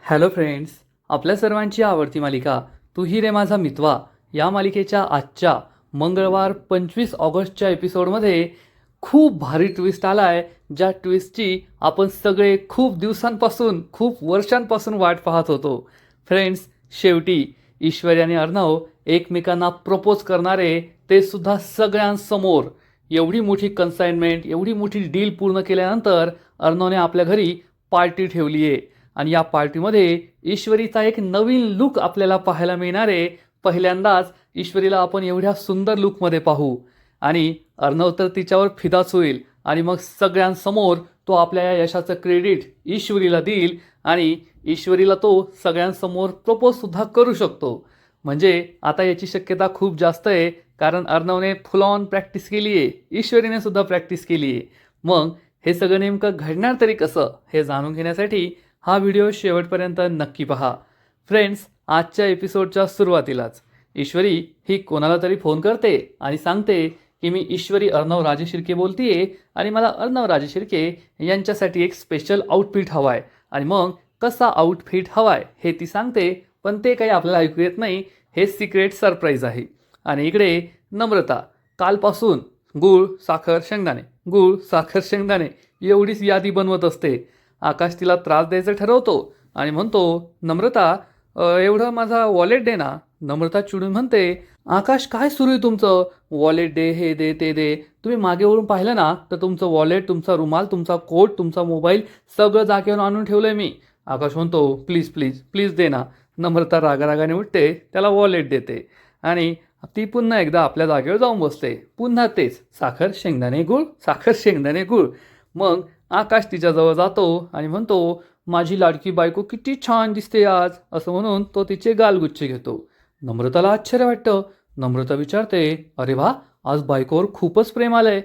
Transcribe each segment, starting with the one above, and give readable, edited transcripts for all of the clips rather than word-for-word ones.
Hello friends, आपल्या सर्वांची आवडती मालिका तू ही रे माझा मितवा या मालिकेच्या आजच्या मंगळवार 25 ऑगस्टच्या एपिसोडमध्ये खूप भारी ट्विस्ट आला आहे. ज्या ट्विस्टची आपण सगळे खूप दिवसांपासून खूप वर्षांपासून वाट पाहत होतो. फ्रेंड्स, शेवटी ईश्वरी आणि अर्णव एकमेकांना प्रपोज करणारे, ते सुद्धा सगळ्यांसमोर. एवढी मोठी कन्साइनमेंट, एवढी मोठी डील पूर्ण केल्यानंतर अर्णवने आपल्या घरी पार्टी ठेवली आहे. आणि या पार्टीमध्ये ईश्वरीचा एक नवीन लुक आपल्याला पाहायला मिळणार आहे. पहिल्यांदाच ईश्वरीला आपण एवढ्या सुंदर लुकमध्ये पाहू आणि अर्णव तर तिच्यावर फिदाच होईल. आणि मग सगळ्यांसमोर तो आपल्या या यशाचं क्रेडिट ईश्वरीला देईल आणि ईश्वरीला तो सगळ्यांसमोर प्रपोजसुद्धा करू शकतो. म्हणजे आता याची शक्यता खूप जास्त आहे, कारण अर्णवने फुल ऑन प्रॅक्टिस केली आहे, ईश्वरीने सुद्धा प्रॅक्टिस केली आहे. मग हे सगळं नेमकं घडणार तरी कसं, हे जाणून घेण्यासाठी हा व्हिडिओ शेवटपर्यंत नक्की पहा. फ्रेंड्स, आजच्या एपिसोडच्या सुरुवातीलाच ईश्वरी ही कोणाला तरी फोन करते आणि सांगते की मी ईश्वरी अर्णव राजेशिर्के बोलतीये आणि मला अर्णव राजेशिर्के यांच्यासाठी एक स्पेशल आउटफिट हवा आहे. आणि मग कसा आउटफिट हवा आहे हे ती सांगते, पण ते काही आपल्याला ऐकू येत नाही. हे सिक्रेट सरप्राईज आहे. आणि इकडे नम्रता कालपासून गूळ साखर शेंगदाणे, गूळ साखर शेंगदाणे एवढीच यादी बनवत असते. आकाश तिला त्रास द्यायचं ठरवतो आणि म्हणतो, नम्रता एवढं माझा वॉलेट दे ना. नम्रता चिडून म्हणते, आकाश काय सुरू आहे तुमचं? वॉलेट दे, हे दे, ते दे. तुम्ही मागे वळून पाहिलं ना तर तुमचं वॉलेट, तुमचा रुमाल, तुमचा कोट, तुमचा मोबाईल सगळं जागेवर आणून ठेवलंय मी. आकाश म्हणतो, प्लीज प्लीज प्लीज दे ना. नम्रता रागारागाने उठते, त्याला वॉलेट देते आणि ती पुन्हा एकदा आपल्या जागेवर जाऊन बसते. पुन्हा तेच साखर शेंगदाणे गुळ, साखर शेंगदाणे गुळ. मग आकाश तिच्याजवळ जातो आणि म्हणतो, माझी लाडकी बायको किती छान दिसते आज, असं म्हणून तो तिचे गालगुच्चे घेतो. नम्रताला आश्चर्य वाटतं. नम्रता विचारते, अरे वा, आज बायकोवर खूपच प्रेम आलंय.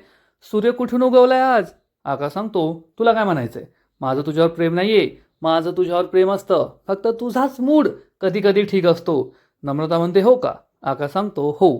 सूर्य कुठून उगवलाय आज? आकाश सांगतो, तुला काय म्हणायचंय? माझं तुझ्यावर प्रेम नाहीये, माझं तुझ्यावर प्रेम असतं, फक्त तुझाच मूड कधी कधी ठीक असतो. नम्रता म्हणते, हो का? आकाश सांगतो, हो.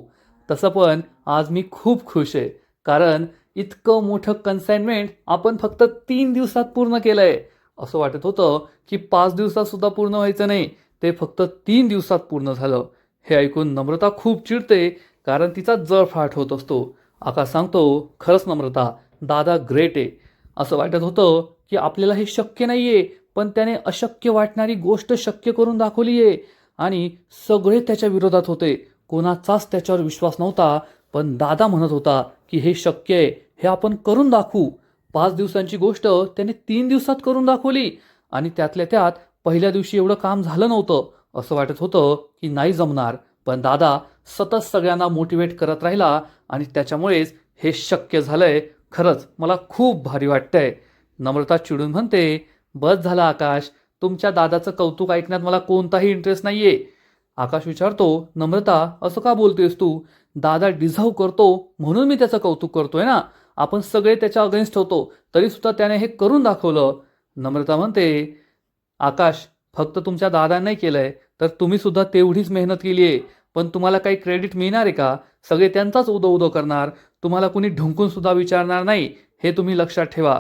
तसं पण आज मी खूप खुश आहे, कारण इतकं मोठं कन्साइनमेंट आपण फक्त 3 दिवसात पूर्ण केलंय. असं वाटत होतं की 5 दिवसात सुद्धा पूर्ण व्हायचं नाही, ते फक्त 3 दिवसात पूर्ण झालं. हे ऐकून नम्रता खूप चिडते, कारण तिचा जळफाट होत असतो. आकाश सांगतो, खरंच नम्रता, दादा ग्रेट आहे. असं वाटत होतं की आपल्याला हे शक्य नाहीये, पण त्याने अशक्य वाटणारी गोष्ट शक्य करून दाखवली आहे. आणि सगळे त्याच्या विरोधात होते, कोणाचाच त्याच्यावर विश्वास नव्हता. पण दादा म्हणत होता की हे शक्य आहे, हे आपण करून दाखवू. 5 दिवसांची गोष्ट त्याने 3 दिवसात करून दाखवली. आणि त्यातल्या त्यात पहिल्या दिवशी एवढं काम झालं नव्हतं. असं वाटत होतं की नाही जमणार, पण दादा सतत सगळ्यांना मोटिवेट करत राहिला आणि त्याच्यामुळेच हे शक्य झालंय. खरंच मला खूप भारी वाटतंय. नम्रता चिडून म्हणते, बस झालं आकाश, तुमच्या दादाचं कौतुक ऐकण्यात मला कोणताही इंटरेस्ट नाहीये. आकाश विचारतो, नम्रता असं का बोलतेस तू? दादा डिझर्व करतो म्हणून मी त्याचं कौतुक करतोय ना. आपण सगळे त्याच्या अगेन्स्ट होतो, तरी सुद्धा त्याने हे करून दाखवलं. नम्रता म्हणते, आकाश, फक्त तुमच्या दादाने नाही केलंय, तर तुम्ही सुद्धा तेवढीच मेहनत केली आहे. पण तुम्हाला काही क्रेडिट मिळणार आहे का? सगळे त्यांचाच उदो उदो करणार, तुम्हाला कुणी ढुंकून सुद्धा विचारणार नाही, हे तुम्ही लक्षात ठेवा.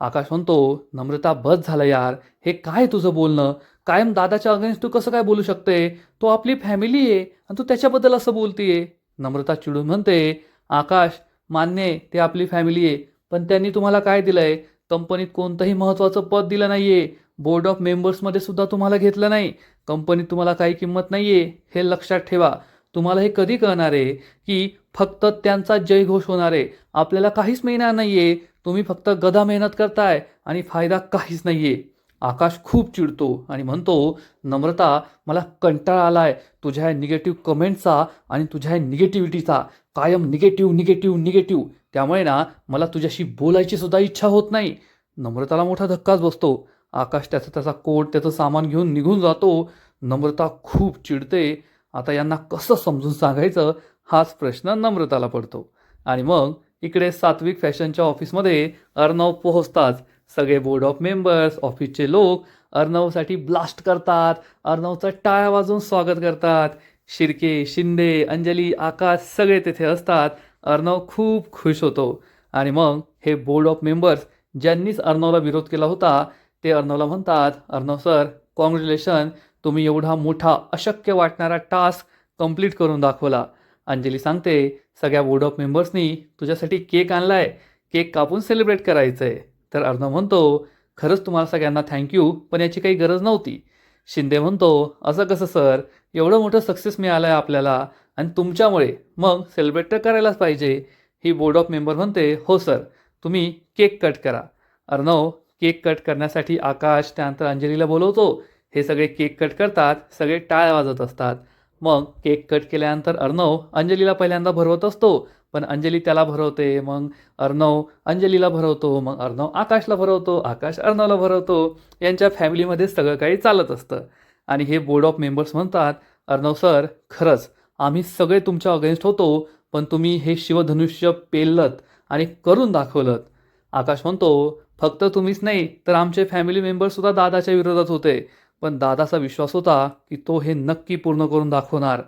आकाश म्हणतो, नम्रता बस झालं यार, हे काय तुझं बोलणं? कायम दादाच्या अगेन्स्ट तू कसं काय बोलू शकते? तो आपली फॅमिली आहे आणि तू त्याच्याबद्दल असं बोलतीये. नम्रता चिडून म्हणते, आकाश, मान्य आहे ते आपली फॅमिली आहे, पण त्यांनी तुम्हाला काय दिलंय? कंपनीत कोणतंही महत्त्वाचं पद दिलं नाहीये, बोर्ड ऑफ मेंबर्समध्ये सुद्धा तुम्हाला घेतलं नाही. कंपनीत तुम्हाला काही किंमत नाहीये, हे लक्षात ठेवा. तुम्हाला हे कधी कळणार आहे की फक्त त्यांचा जयघोष होणार आहे, आपल्याला काहीच मिळणार नाहीये. तुम्ही फक्त गधा मेहनत करताय आणि फायदा काहीच नाहीये. आकाश खूप चिडतो आणि म्हणतो, नम्रता, मला कंटाळा आलाय तुझ्या ह्या निगेटिव्ह कमेंटचा आणि तुझ्या ह्या निगेटिव्हिटीचा. कायम निगेटिव्ह निगेटिव्ह निगेटिव्ह, त्यामुळे ना मला तुझ्याशी बोलायची सुद्धा इच्छा होत नाही. नम्रताला मोठा धक्काच बसतो. आकाश त्याचा कोट, त्याचं सामान घेऊन निघून जातो. नम्रता खूप चिडते. आता यांना कसं समजून सांगायचं, हाच प्रश्न नम्रताला पडतो. आणि मग इकडे सात्विक फॅशनच्या ऑफिसमध्ये अर्णव पोहोचतात. सगळे बोर्ड ऑफ मेंबर्स, ऑफिसचे लोक अर्णवसाठी ब्लास्ट करतात, अर्णवचं टाळ्या वाजवून स्वागत करतात. शिर्के, शिंदे, अंजली, आकाश सगळे तेथे असतात. अर्णव खूप खुश होतो. आणि मग हे बोर्ड ऑफ मेंबर्स ज्यांनीच अर्णवला विरोध केला होता, ते अर्णवला म्हणतात, अर्णव सर, कॉंग्रॅच्युलेशन, तुम्ही एवढा मोठा अशक्य वाटणारा टास्क कंप्लीट करून दाखवला. अंजली सांगते, सगळ्या बोर्ड ऑफ मेंबर्सनी तुझ्यासाठी केक आणलाय, केक कापून सेलिब्रेट करायचं आहे. तर अर्णव म्हणतो, खरंच तुम्हाला सगळ्यांना थँक्यू, पण याची काही गरज नव्हती. शिंदे म्हणतो, असं कसं सर, एवढं मोठं सक्सेस मिळालं आहे आपल्याला आणि तुमच्यामुळे, मग सेलिब्रेट तर करायलाच पाहिजे. ही बोर्ड ऑफ मेंबर म्हणते, हो सर, तुम्ही केक कट करा. अर्णव केक कट करण्यासाठी आकाश त्यानंतर अंजलीला बोलवतो. हे सगळे केक कट करतात, सगळे टाळ्या वाजत असतात. मग केक कट केल्यानंतर अर्णव अंजलीला पहिल्यांदा भरवत असतो, पण अंजली त्याला भरवते. मग अर्णव अंजलीला भरवतो, मग अर्णव आकाशला भरवतो, आकाश अर्णवला भरवतो. यांच्या फॅमिलीमध्ये सगळं काही चालत असतं. आणि हे बोर्ड ऑफ मेंबर्स म्हणतात, अर्णव सर, खरंच आम्ही सगळे तुमच्या अगेन्स्ट होतो, पण तुम्ही हे शिवधनुष्य पेललत आणि करून दाखवलं. आकाश म्हणतो, फक्त तुम्हीच नाही तर आमचे फॅमिली मेंबर्ससुद्धा दादाच्या विरोधात होते, पण दादाचा विश्वास होता की तो हे नक्की पूर्ण करून दाखवणार.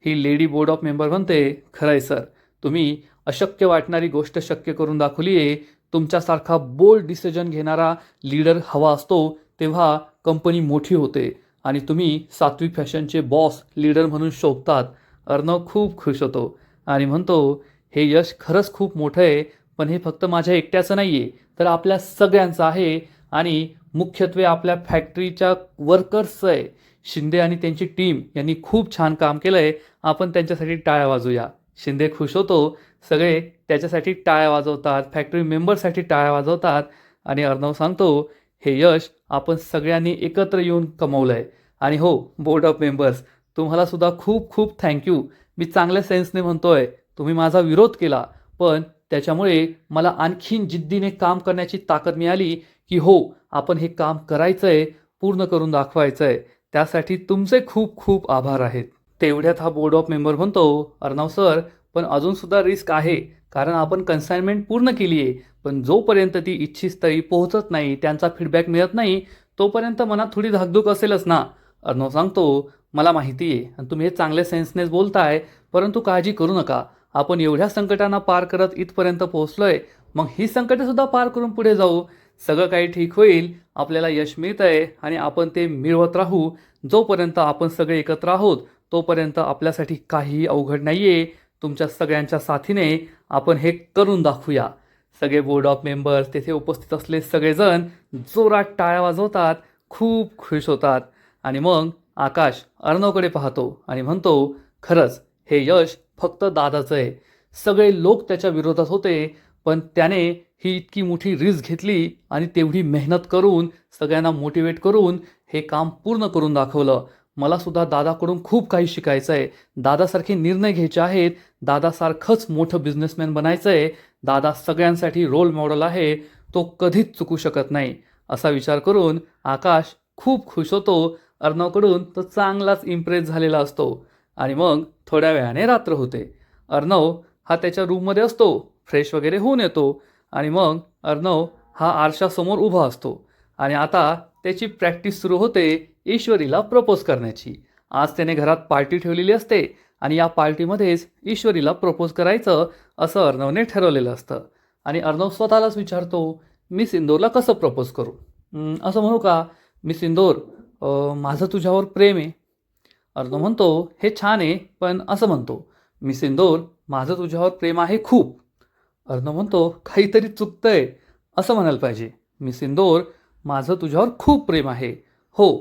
ही लेडी बोर्ड ऑफ मेंबर म्हणते, खरंय सर, तुम्ही अशक्य वाटणारी गोष्ट शक्य करून दाखवली आहे. तुमच्यासारखा बोल्ड डिसिजन घेणारा लीडर हवा असतो तेव्हा कंपनी मोठी होते आणि तुम्ही सात्विक फॅशनचे बॉस लीडर म्हणून शोभतात. अर्णव खूप खुश होतो आणि म्हणतो, हे यश खरंच खूप मोठं आहे, पण हे फक्त माझ्या एकट्याचं नाही आहे, तर आपल्या सगळ्यांचं आहे आणि मुख्यत्वे आपल्या फॅक्टरीच्या वर्कर्सचं आहे. शिंदे आणि त्यांची टीम यांनी खूप छान काम केलं आहे, आपण त्यांच्यासाठी टाळ्या वाजवूया. शिंदे खुश होतो, सगळे त्याच्यासाठी टाळ्या वाजवतात, फॅक्टरी मेंबरसाठी टाळ्या वाजवतात. आणि अर्णव सांगतो, हे यश आपण सगळ्यांनी एकत्र येऊन कमवलं आहे. आणि हो बोर्ड ऑफ मेंबर्स, तुम्हालासुद्धा खूप खूप थँक्यू. मी चांगल्या सेन्सने म्हणतोय, तुम्ही माझा विरोध केला, पण त्याच्यामुळे मला आणखीन जिद्दीने काम करण्याची ताकद मिळाली की हो, आपण हे काम करायचं आहे, पूर्ण करून दाखवायचं आहे. त्यासाठी तुमचे खूप खूप आभार आहेत. तेवढ्यात हा बोर्ड ऑफ मेंबर म्हणतो, अर्णव सर, पण अजूनसुद्धा रिस्क आहे, कारण आपण कन्साइनमेंट पूर्ण केली आहे, पण जोपर्यंत ती इच्छित स्थळी पोहोचत नाही, त्यांचा फीडबॅक मिळत नाही, तोपर्यंत मनात थोडी धाकधूक असेलच ना. अर्णव सांगतो, मला माहिती आहे आणि तुम्ही हे चांगल्या सेन्सनेच बोलताय, परंतु काळजी करू नका, आपण एवढ्या संकटांना पार करत इथपर्यंत पोहोचलोय, मग ही संकटंसुद्धा पार करून पुढे जाऊ. सगळं काही ठीक होईल, आपल्याला यश मिळतंय आणि आपण ते मिळवत राहू. जोपर्यंत आपण सगळे एकत्र आहोत तोपर्यंत आपल्यासाठी काहीही अवघड नाही आहे. तुमच्या सगळ्यांच्या साथीने आपण हे करून दाखवूया. सगळे बोर्ड ऑफ मेंबर्स, तेथे उपस्थित असले सगळेजण जोरात टाळ्या वाजवतात, खूप खुश होतात. आणि मग आकाश अर्णवकडे पाहतो आणि म्हणतो, खरंच हे यश फक्त दादाचं आहे. सगळे लोक त्याच्या विरोधात होते, पण त्याने ही इतकी मोठी रिस्क घेतली आणि तेवढी मेहनत करून सगळ्यांना मोटिवेट करून हे काम पूर्ण करून दाखवलं. मलासुद्धा दादाकडून खूप काही शिकायचं आहे. दादासारखे निर्णय घ्यायचे आहेत, दादासारखंच मोठं बिझनेसमॅन बनायचं आहे. दादा सगळ्यांसाठी रोल मॉडेल आहे, तो कधीच चुकू शकत नाही. असा विचार करून आकाश खूप खुश होतो. अर्णवकडून तो चांगलाच इम्प्रेस झालेला असतो. आणि मग थोड्या वेळाने रात्र होते. अर्णव हा त्याच्या रूममध्ये असतो, फ्रेश वगैरे होऊन येतो. आणि मग अर्णव हा आरशासमोर उभा असतो आणि आता त्याची प्रॅक्टिस सुरू होते ईश्वरीला प्रपोज करण्याची. आज त्याने घरात पार्टी ठेवलेली असते आणि या पार्टीमध्येच ईश्वरीला प्रपोज करायचं असं अर्णवने ठरवलेलं असतं. आणि अर्णव स्वतःलाच विचारतो, मी सिंदूरला कसं प्रपोज करू? असं म्हणू का, मी सिंदूर, माझं तुझ्यावर प्रेम आहे. अर्णव म्हणतो, हे छान आहे, पण असं म्हणतो, मी सिंदूर, माझं तुझ्यावर प्रेम आहे खूप. अर्णव म्हणतो, काहीतरी चुकतंय, असं म्हणायला पाहिजे, मी सिंदूर, माझं तुझ्यावर खूप प्रेम आहे. हो,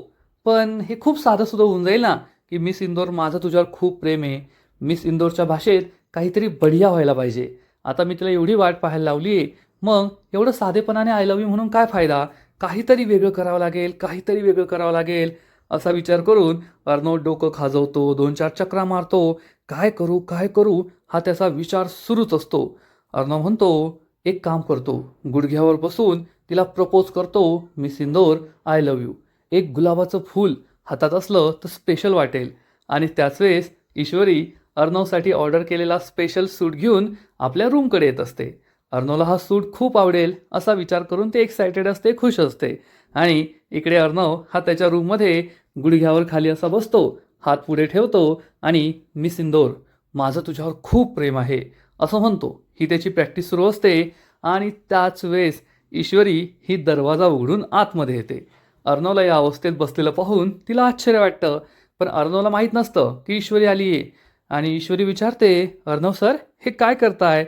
पण हे खूप साधंसुद्धा होऊन जाईल ना, की मी सिंदूर, माझं तुझ्यावर खूप प्रेम आहे. मी सिंदूरच्या भाषेत काहीतरी बढिया व्हायला पाहिजे. आता मी तिला एवढी वाट पाहायला लावली आहे, मग एवढं साधेपणाने आय लव्ह यू म्हणून काय फायदा? काहीतरी वेगळं करावं लागेल, काहीतरी वेगळं करावं लागेल. असा विचार करून अर्णव डोकं खाजवतो, 2-4 चक्रा मारतो. काय करू काय करू हा त्याचा विचार सुरूच असतो. अर्णव म्हणतो, एक काम करतो, गुडघ्यावर बसून तिला प्रपोज करतो, मी सिंदूर, आय लव्ह यू. एक गुलाबाचं फूल हातात असलं तर स्पेशल वाटेल. आणि त्याच वेळेस ईश्वरी अर्णवसाठी ऑर्डर केलेला स्पेशल सूट घेऊन आपल्या रूमकडे येत असते. अर्णवला हा सूट खूप आवडेल असा विचार करून ते एक्सायटेड असते, खुश असते. आणि इकडे अर्णव हा त्याच्या रूममध्ये गुडघ्यावर खाली असा बसतो, हात पुढे ठेवतो आणि मी सिंदूर, माझं तुझ्यावर खूप प्रेम आहे असं म्हणतो. ही त्याची प्रॅक्टिस सुरू असते. आणि त्याच वेळेस ईश्वरी ही दरवाजा उघडून आतमध्ये येते. अर्णवला या अवस्थेत बसलेलं पाहून तिला आश्चर्य वाटतं. पण अर्णवला माहीत नसतं की ईश्वरी आली आहे. आणि ईश्वरी विचारते, अर्णव सर हे काय करताय?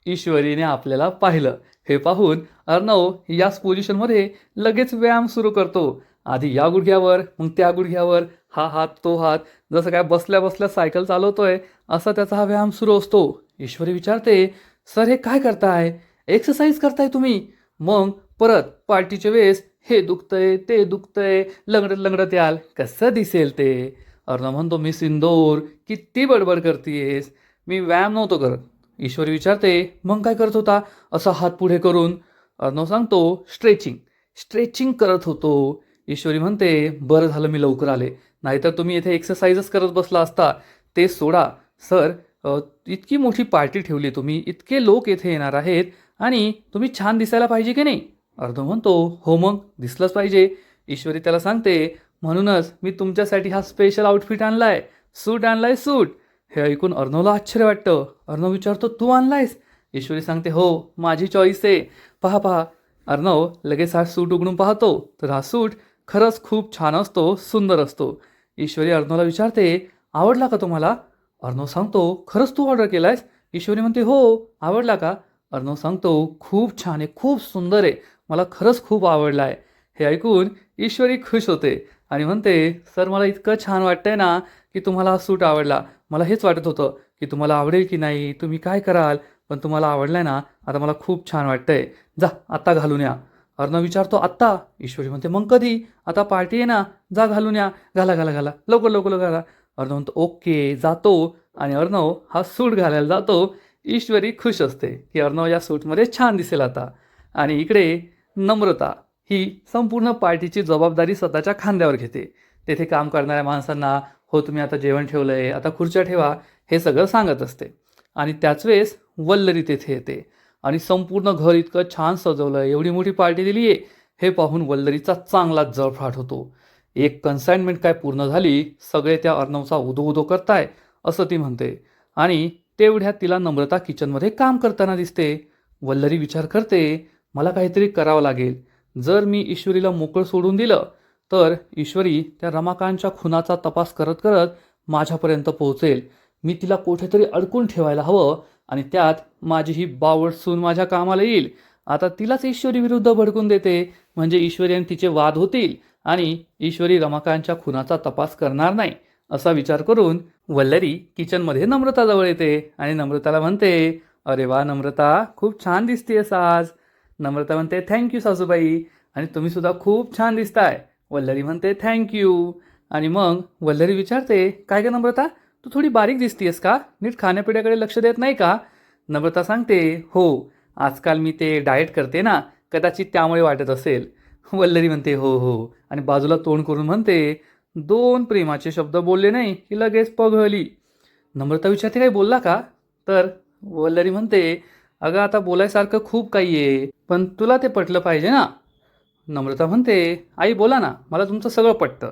ईश्वरीने आपल्याला पाहिलं हे पाहून अर्णव याच पोझिशनमध्ये लगेच व्यायाम सुरू करतो. आधी या गुडघ्यावर, मग त्या गुडघ्यावर, हा हात तो हात, जसं काय बसल्या बसल्या सायकल चालवतोय असा त्याचा हा व्यायाम सुरू असतो. ईश्वरी विचारते, सर हे काय करताय? एक्सरसाइज करताय तुम्ही? मग परत पार्टीच्या वेळेस हे दुखतंय ते दुखतंय लंगडत लंगडत याल कसं दिसेल ते? अर्णव म्हणतो, मी सिंदूर किती बडबड करतेस, मी व्यायाम नव्हतो करत. ईश्वरी विचारते, मग काय करत होता? असा हात पुढे करून. अर्णव सांगतो, स्ट्रेचिंग स्ट्रेचिंग करत होतो. ईश्वरी म्हणते, बरं झालं मी लवकर आले, नाहीतर तुम्ही इथे एक्सरसाइजच करत बसला असता. ते सोडा सर, इतकी मोठी पार्टी ठेवली तुम्ही, इतके लोक येथे येणार आहेत आणि तुम्ही छान दिसायला पाहिजे की नाही? अर्णव म्हणतो, हो मग दिसलंच पाहिजे. ईश्वरी त्याला सांगते, म्हणूनच मी तुमच्यासाठी हा स्पेशल आउटफिट आणलाय, सूट आणलाय, सूट. हे ऐकून अर्णवला आश्चर्य वाटतं. अर्णव विचारतो, तू आणलायस? ईश्वरी सांगते, हो माझी चॉईस आहे. पहा पहा. अर्णव लगेच हा सूट उघडून पाहतो, तर हा सूट खरंच खूप छान असतो, सुंदर असतो. ईश्वरी अर्णवला विचारते, आवडला का तुम्हाला? अर्णव सांगतो, खरंच तू ऑर्डर केलायस? ईश्वरी म्हणते, हो आवडला का? अर्णव सांगतो, खूप छान आहे, खूप सुंदर आहे, मला खरंच खूप आवडला आहे. हे ऐकून ईश्वरी खुश होते आणि म्हणते, सर मला इतकं छान वाटतंय ना की तुम्हाला हा सूट आवडला. मला हेच वाटत होतं की तुम्हाला आवडेल की नाही, तुम्ही काय कराल, पण तुम्हाला आवडलाय ना, आता मला खूप छान वाटतंय. जा आत्ता घालून या. अर्णव विचारतो, आत्ता? ईश्वरी म्हणते, मग कधी? आता पार्टी आहे ना, जा घालून या. घाला घाला घाला लवकर लवकर लवकर घाला. अर्णव म्हणतो, ओके जातो. आणि अर्णव हा सूट घालायला जातो. ईश्वरी खुश असते की अर्णव या सूटमध्ये छान दिसेल आता. आणि इकडे नम्रता ही संपूर्ण पार्टीची जबाबदारी स्वतःच्या खांद्यावर घेते. तेथे काम करणाऱ्या माणसांना, हो तुम्ही आता जेवण ठेवलंय, आता खुर्च्या ठेवा, हे सगळं सांगत असते. आणि त्याच वेळेस वल्लरी तेथे येते आणि संपूर्ण घर इतकं छान सजवलं, एवढी मोठी पार्टी दिली आहे हे पाहून वल्लरीचा चांगलाच जळफळाट होतो. एक कन्साइनमेंट काय पूर्ण झाली, सगळे त्या अर्णवचा उदो उदो करताय असं ती म्हणते. आणि तेवढ्यात तिला नम्रता किचनमध्ये काम करताना दिसते. वल्लरी विचार करते, मला काहीतरी करावं लागेल. जर मी ईश्वरीला मोकळं सोडून दिलं तर ईश्वरी त्या रमाकांतच्या खुनाचा तपास करत करत माझ्यापर्यंत पोहोचेल. मी तिला कुठेतरी अडकून ठेवायला हवं आणि त्यात माझी ही बावट सून माझ्या कामाला येईल. आता तिलाच ईश्वरी विरुद्ध भडकून देते, म्हणजे ईश्वरी आणि तिचे वाद होतील आणि ईश्वरी रमाकांतच्या खुनाचा तपास करणार नाही. असा विचार करून वल्लरी किचनमध्ये नम्रताजवळ येते आणि नम्रताला म्हणते, अरे वा नम्रता, खूप छान दिसतेस आज. नम्रता म्हणते, थँक्यू सासूबाई, आणि तुम्ही सुद्धा खूप छान दिसताय. वल्लरी म्हणते, थँक्यू. आणि मग वल्लरी विचारते, काय ग नम्रता, तू थोडी बारीक दिसतीयस का? नीट खाण्यापिण्याकडे लक्ष देत नाही का? नम्रता सांगते, हो आजकाल मी ते डाएट करते ना, कदाचित त्यामुळे वाटत असेल. वल्लरी म्हणते, हो हो, आणि बाजूला तोंड करून म्हणते, दोन प्रेमाचे शब्द बोलले नाही की लगेच पघळली. नम्रता विचारते, काही बोलला का? तर वल्लरी म्हणते, अगं आता बोलायसारखं खूप काही आहे, पण तुला ते पटलं पाहिजे ना. नम्रता म्हणते, आई बोला ना, मला तुमचं सगळं पटतं.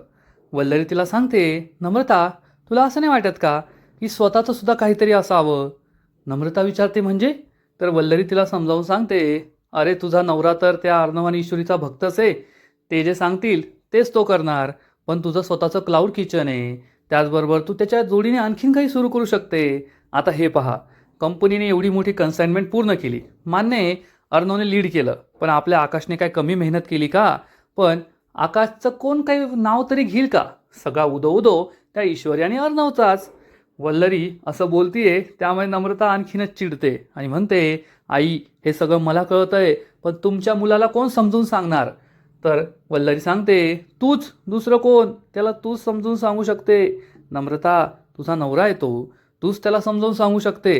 वल्लरी तिला सांगते, नम्रता तुला असं नाही वाटत का की स्वतःचं सुद्धा काहीतरी असावं? नम्रता विचारते, म्हणजे? तर वल्लरी तिला समजावून सांगते, अरे तुझा नवरा तर त्या अर्णव आणि ईश्वरीचा भक्तच आहे, ते जे सांगतील तेच तो करणार. पण तुझं स्वतःचं क्लाउड किचन आहे, त्याचबरोबर तू त्याच्या जोडीने आणखीन काही सुरू करू शकते. आता हे पहा, कंपनीने एवढी मोठी कन्साइनमेंट पूर्ण केली, मान्य आहे अर्णवने लीड केलं, पण आपल्या आकाशने काय कमी मेहनत केली का? पण आकाशचं कोण काही नाव तरी घेईल का? सगळा उदो उदो त्या ईश्वरी आणि अर्णवचाच. वल्लरी असं बोलतीये, त्यामुळे नम्रता आणखीनच चिडते आणि म्हणते, आई हे सगळं मला कळतंय, पण तुमच्या मुलाला कोण समजून सांगणार? तर वल्लरी सांगते, तूच, दुसरं कोण? त्याला तूच समजून सांगू शकते. नम्रता तुझा नवरा आहे तो, तूच त्याला समजावून सांगू शकते.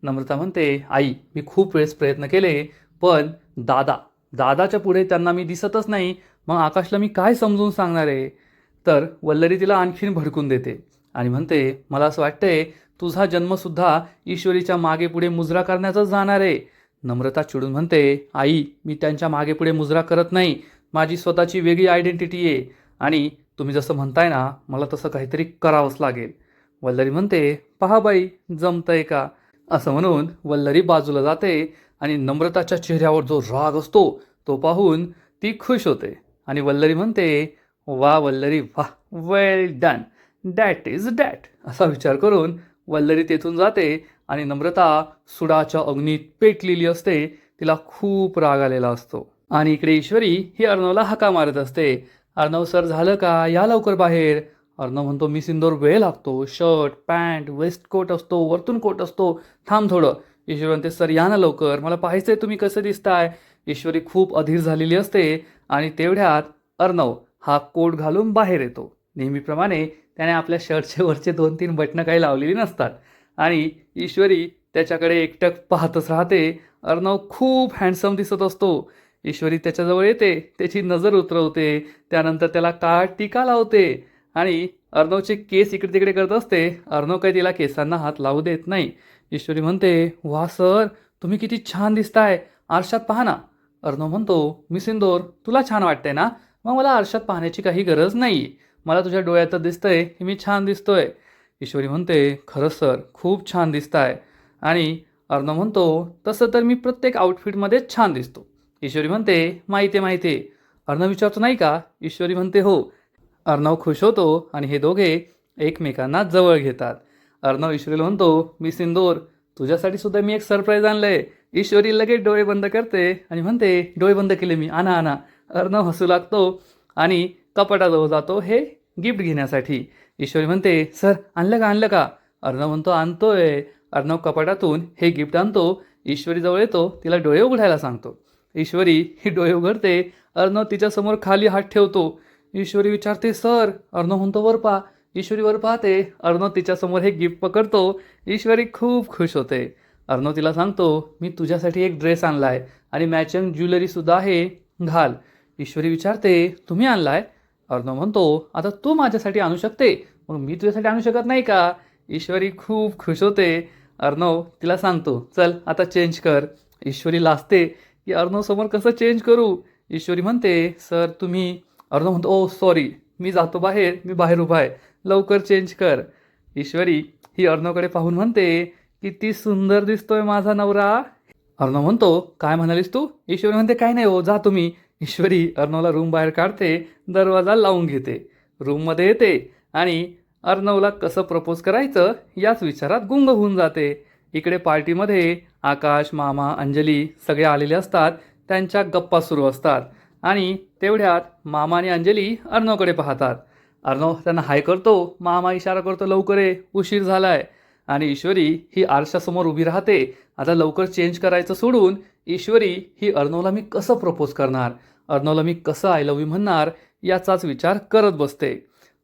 नम्रता म्हणते, आई मी खूप वेळेस प्रयत्न केले, पण दादाच्या पुढे त्यांना मी दिसतच नाही, मग आकाशला मी काय समजून सांगणार आहे? तर वल्लरी तिला आणखीन भडकून देते आणि म्हणते, मला असं वाटतंय तुझा जन्मसुद्धा ईश्वरीच्या मागे पुढे मुजरा करण्याचाच जाणार आहे. नम्रता चिडून म्हणते, आई मी त्यांच्या मागे पुढे मुजरा करत नाही, माझी स्वतःची वेगळी आयडेंटिटी आहे आणि तुम्ही जसं म्हणताय ना, मला तसं काहीतरी करावंच लागेल. वल्लरी म्हणते, पहा बाई जमतंय का? असं म्हणून वल्लरी बाजूला जाते आणि नम्रताच्या चेहऱ्यावर जो राग असतो तो पाहून ती खुश होते आणि वल्लरी म्हणते, वा वल्लरी वा, वेल डन, डॅट इज डॅट. असा विचार करून वल्लरी तेथून जाते आणि नम्रता सुडाच्या अग्नीत पेटलेली असते. तिला खूप राग आलेला असतो. आणि इकडे ईश्वरी ही अर्णवला हाका मारत असते. अर्णव सर झालं का, या लवकर बाहेर. अर्णव म्हणतो, मी सिंदूर वेळ लागतो, शर्ट पॅन्ट वेस्ट कोट असतो, वरतून कोट असतो, थांब थोडं. ईश्वरी म्हणते, सर या ना लवकर, मला पाहायचंय तुम्ही कसं दिसताय. ईश्वरी खूप अधीर झालेली असते आणि तेवढ्यात अर्णव हा कोट घालून बाहेर येतो. नेहमीप्रमाणे त्याने आपल्या शर्टचे वरचे 2-3 बटणं काही लावलेली नसतात आणि ईश्वरी त्याच्याकडे एकटक पाहतच राहते. अर्णव खूप हँडसम दिसत असतो. ईश्वरी त्याच्याजवळ येते, त्याची नजर उतरवते, त्यानंतर त्याला काळा टीका लावते आणि अर्णवचे केस इकडे तिकडे करत असते. अर्णव काही तिला केसांना हात लावू देत नाही. ईश्वरी म्हणते, वा सर, तुम्ही किती छान दिसताय, आरशात पहा ना. अर्णव म्हणतो, मी सिंदूर, तुला छान वाटतंय ना, मग मला आरशात पाहण्याची काही गरज नाही, मला तुझ्या डोळ्यात दिसतंय की मी छान दिसतोय. ईश्वरी म्हणते, खरंच सर, खूप छान दिसताय. आणि अर्णव म्हणतो, तसं तर मी प्रत्येक आउटफिटमध्ये छान दिसतो. ईश्वरी म्हणते, माहिती आहे. अर्णव विचारतो, नाही का. ईश्वरी म्हणते, हो. अर्णव खुश होतो आणि हे दोघे एकमेकांना जवळ घेतात. अर्णव ईश्वरीला म्हणतो, मी सिंदूर, तुझ्यासाठी सुद्धा मी एक सरप्राईज आणलंय. ईश्वरी लगेच डोळे बंद करते आणि म्हणते, डोळे बंद केले मी, आणा आणा. अर्णव हसू लागतो आणि कपाटाजवळ जातो हे गिफ्ट घेण्यासाठी. ईश्वरी म्हणते, सर आणलं का. अर्णव म्हणतो, आणतोय. अर्णव कपाटातून हे गिफ्ट आणतो. ईश्वरी जवळ येतो, तिला डोळे उघडायला सांगतो. ईश्वरी ही डोळे उघडते. अर्णव तिच्यासमोर खाली हात ठेवतो. ईश्वरी विचारते, सर. अर्णव म्हणतो, वर पहा. ईश्वरी वर पाहते. अर्णव तिच्यासमोर हे गिफ्ट पकडतो. ईश्वरी खूप खुश होते. अर्णव तिला सांगतो, मी तुझ्यासाठी एक ड्रेस आणलाय आणि मॅचिंग ज्वेलरी सुद्धा आहे, घाल. ईश्वरी विचारते, तुम्ही आणलाय. अर्णव म्हणतो, आता तू माझ्यासाठी आणू शकते, मग मी तुझ्यासाठी आणू शकत नाही का. ईश्वरी खूप खुश होते. अर्णव तिला सांगतो, चल आता चेंज कर. ईश्वरी लाजते की अर्णव समोर कसं चेंज करू. ईश्वरी म्हणते, सर तुम्ही. अर्णव म्हणतो, ओ सॉरी, मी जातो बाहेर, मी बाहेर उभा आहे, लवकर चेंज कर. ईश्वरी ही अर्णवकडे पाहून म्हणते, किती सुंदर दिसतोय माझा नवरा. अर्णव म्हणतो, काय म्हणालीस तू. ईश्वरी म्हणते, काय नाही हो, जा तुम्ही. ईश्वरी अर्णवला रूम बाहेर काढते, दरवाजा लावून घेते, रूममध्ये येते आणि अर्णवला कसं प्रपोज करायचं याच विचारात गुंग होऊन जाते. इकडे पार्टीमध्ये आकाश, मामा, अंजली सगळे आलेले असतात. त्यांच्या गप्पा सुरू असतात आणि तेवढ्यात मामा आणि अंजली अर्णवकडे पाहतात. अर्णव त्यांना हाय करतो. मामा इशारा करतो, लवकर ये, उशीर झालाय. आणि ईश्वरी ही आरशासमोर उभी राहते. आता लवकर चेंज करायचं सोडून ईश्वरी ही अर्णवला मी कसं प्रपोज करणार, अर्णवला मी कसं आय लव्ह यू म्हणणार याचाच विचार करत बसते.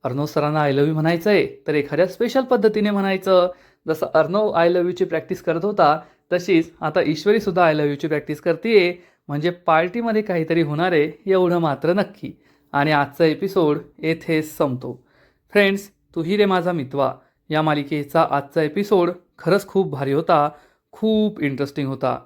अर्णव सरांना आय लव्ह यू म्हणायचं आहे तर एखाद्या स्पेशल पद्धतीने म्हणायचं. जसं अर्णव आय लव्ह यूची प्रॅक्टिस करत होता तशीच आता ईश्वरीसुद्धा आय लव्ह यूची प्रॅक्टिस करते. म्हणजे पार्टीमध्ये काहीतरी होणार आहे एवढं मात्र नक्की. आणि आजचा एपिसोड येथेच संपतो. फ्रेंड्स, तू ही रे माझा मितवा या मालिकेचा आजचा एपिसोड खरंच खूप भारी होता, खूप इंटरेस्टिंग होता.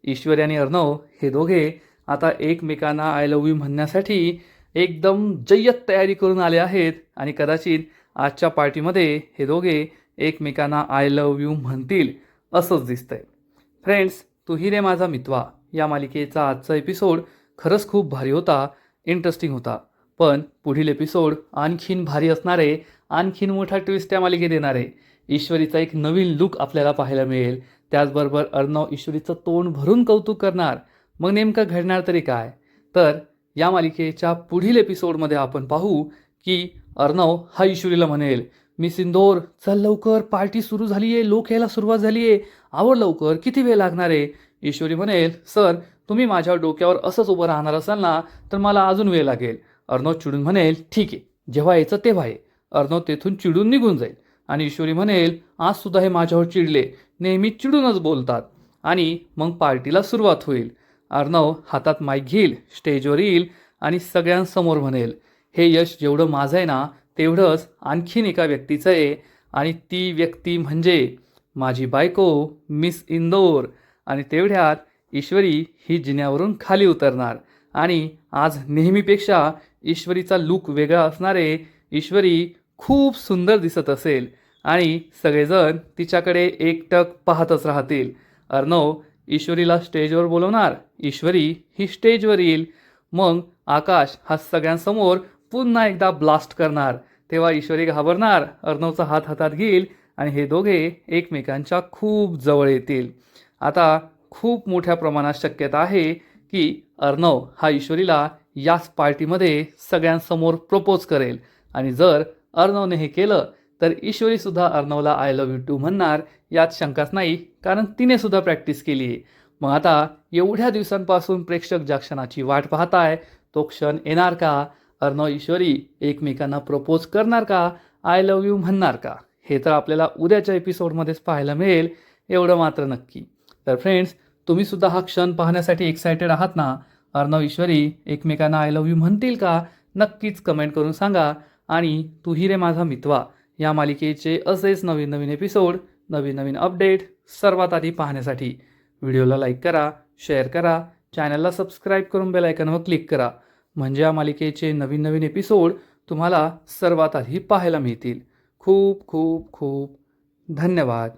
ईश्वरी आणि अर्णव हे दोघे आता एकमेकांना आय लव्ह यू म्हणण्यासाठी एकदम जय्यत तयारी करून आले आहेत आणि कदाचित आजच्या पार्टीमध्ये हे दोघे एकमेकांना आय लव्ह यू म्हणतील असंच दिसतंय. फ्रेंड्स, तू ही रे माझा मितवा या मालिकेचा आजचा एपिसोड खरंच खूप भारी होता, इंटरेस्टिंग होता. पण पुढील एपिसोड आणखीन भारी असणार आहे, आणखीन मोठा ट्विस्ट त्या मालिकेत येणार आहे. ईश्वरीचा एक नवीन लुक आपल्याला पाहायला मिळेल. त्याचबरोबर अर्णव ईश्वरीचं तोंड भरून कौतुक करणार. मग नेमकं घडणार तरी काय. तर या मालिकेच्या पुढील एपिसोडमध्ये आपण पाहू की अर्णव हा ईश्वरीला म्हणेल, मी सिंदूर, चल लवकर, पार्टी सुरू झाली आहे, लोक यायला सुरुवात झाली आहे, आवर लवकर, किती वेळ लागणार आहे. ईश्वरी म्हणेल, सर तुम्ही माझ्या डोक्यावर असंच उभं राहणार असाल ना तर मला अजून वेळ लागेल. अर्णव चिडून म्हणेल, ठीक आहे, जेव्हा यायचं तेव्हा आहे. अर्णव तेथून चिडून निघून जाईल आणि ईश्वरी म्हणेल, आज सुद्धा हे माझ्यावर चिडले, नेहमी चिडूनच बोलतात. आणि मग पार्टीला सुरुवात होईल. अर्णव हातात माईक घेईल, स्टेजवर येईल आणि सगळ्यांसमोर म्हणेल, हे यश जेवढं माझं आहे ना तेवढंच आणखीन एका व्यक्तीचं आहे आणि ती व्यक्ती म्हणजे माझी बायको मिस इंदोर. आणि तेवढ्यात ईश्वरी ही जिन्यावरून खाली उतरणार आणि आज नेहमीपेक्षा ईश्वरीचा लूक वेगळा असणार आहे. ईश्वरी खूप सुंदर दिसत असेल आणि सगळेजण तिच्याकडे एकटक पाहतच राहतील. अर्णव ईश्वरीला स्टेजवर बोलवणार, ईश्वरी ही स्टेजवर येईल. मग आकाश हा सगळ्यांसमोर पुन्हा एकदा ब्लास्ट करणार. तेव्हा ईश्वरी घाबरणार, अर्णवचा हात हातात घेईल आणि हे दोघे एकमेकांच्या खूप जवळ येतील. आता खूप मोठ्या प्रमाणात शक्यता आहे की अर्णव हा ईश्वरीला याच पार्टीमध्ये सगळ्यांसमोर प्रपोज करेल आणि जर अर्णवने हे केलं तर ईश्वरी सुद्धा अर्णवला आय लव्ह यू टू म्हणणार, यात शंकाच नाही, कारण तिने सुद्धा प्रॅक्टिस केली आहे. मग आता एवढ्या दिवसांपासून प्रेक्षक ज्या क्षणाची वाट पाहताय तो क्षण येणार का? अर्णव ईश्वरी एकमेकांना प्रपोज करणार का? आय लव्ह यू म्हणणार का? हे तर आपल्याला उद्याच्या एपिसोडमध्येच पाहायला मिळेल, एवढं मात्र नक्की. तर फ्रेंड्स, तुम्ही सुद्धा हा क्षण पाहण्यासाठी एक्सायटेड आहात ना? अर्णव ईश्वरी एकमेकांना आय लव्ह यू म्हणतील का? नक्कीच कमेंट करून सांगा. आणि तू ही रे माझा मितवा या मालिकेचे असेच नवीन नवीन एपिसोड, नवीन नवीन अपडेट सर्वात आधी पाहण्यासाठी व्हिडिओला लाईक करा, शेअर करा, चॅनलला सबस्क्राईब करून बेल आयकॉनवर क्लिक करा. म्हणजे या मालिकेचे नवीन नवीन एपिसोड तुम्हाला सर्वात आधी पाहायला मिळतील. खूप खूप खूप धन्यवाद.